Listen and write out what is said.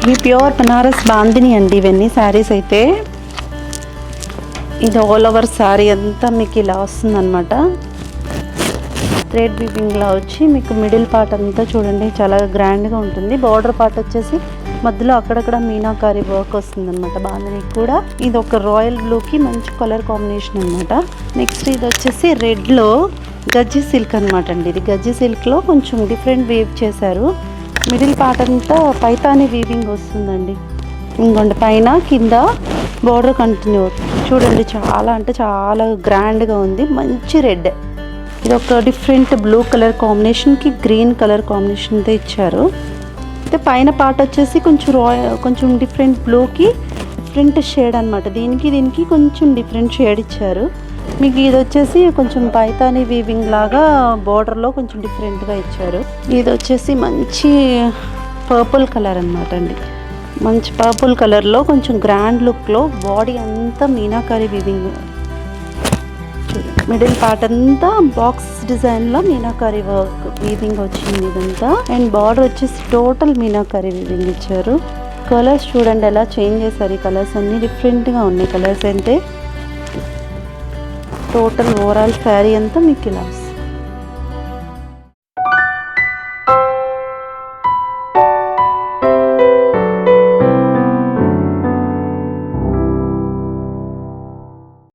ఇవి ప్యూర్ బనారస్ బాందిని అండి ఇవన్నీ శారీస్ అయితే. ఇది ఆల్ ఓవర్ శారీ అంతా మీకు ఇలా వస్తుందన్నమాట. థ్రెడ్ వీవింగ్లా వచ్చి మీకు మిడిల్ పార్ట్ అంతా చూడండి చాలా గ్రాండ్గా ఉంటుంది. బార్డర్ పార్ట్ వచ్చేసి మధ్యలో అక్కడక్కడ మీనాకారి వర్క్ వస్తుందన్నమాట బాందినికి కూడా. ఇది ఒక రాయల్ బ్లూకి మంచి కలర్ కాంబినేషన్ అనమాట. నెక్స్ట్ ఇది వచ్చేసి రెడ్లో గజ్జి సిల్క్ అనమాట అండి. ఇది గజ్జి సిల్క్లో కొంచెం డిఫరెంట్ వీవ్ చేశారు. మిడిల్ పార్ట్ అంతా పైతాని వీవింగ్ వస్తుందండి. ఇంకొండ పైన కింద బార్డర్ కంటిన్యూ చూడండి, చాలా అంటే చాలా గ్రాండ్గా ఉంది. మంచి రెడ్, ఇది ఒక డిఫరెంట్ బ్లూ కలర్ కాంబినేషన్కి గ్రీన్ కలర్ కాంబినేషన్తో ఇచ్చారు. అయితే పైన పార్ట్ వచ్చేసి కొంచెం డిఫరెంట్ బ్లూకి డిఫరెంట్ షేడ్ అనమాట. దీనికి కొంచెం డిఫరెంట్ షేడ్ ఇచ్చారు. మీకు ఇది వచ్చేసి కొంచెం పైతాని వీవింగ్ లాగా బార్డర్లో కొంచెం డిఫరెంట్గా ఇచ్చారు. ఇది వచ్చేసి మంచి పర్పుల్ కలర్ అనమాట అండి. మంచి పర్పుల్ కలర్లో కొంచెం గ్రాండ్ లుక్లో బాడీ అంతా మీనాకారి వీవింగ్. మిడిల్ పార్ట్ అంతా బాక్స్ డిజైన్లో మీనాకారి వర్క్ వీవింగ్ వచ్చింది ఇదంతా. అండ్ బార్డర్ వచ్చేసి టోటల్ మీనాకారి వీవింగ్ ఇచ్చారు. కలర్స్ చూడండి ఎలా చేంజ్ చేశారు. ఈ కలర్స్ అన్నీ డిఫరెంట్గా ఉన్నాయి కలర్స్. అంటే టోటల్ ఓవరాల్ శారీ అంతా మీకు ఇలా వస్తుంది.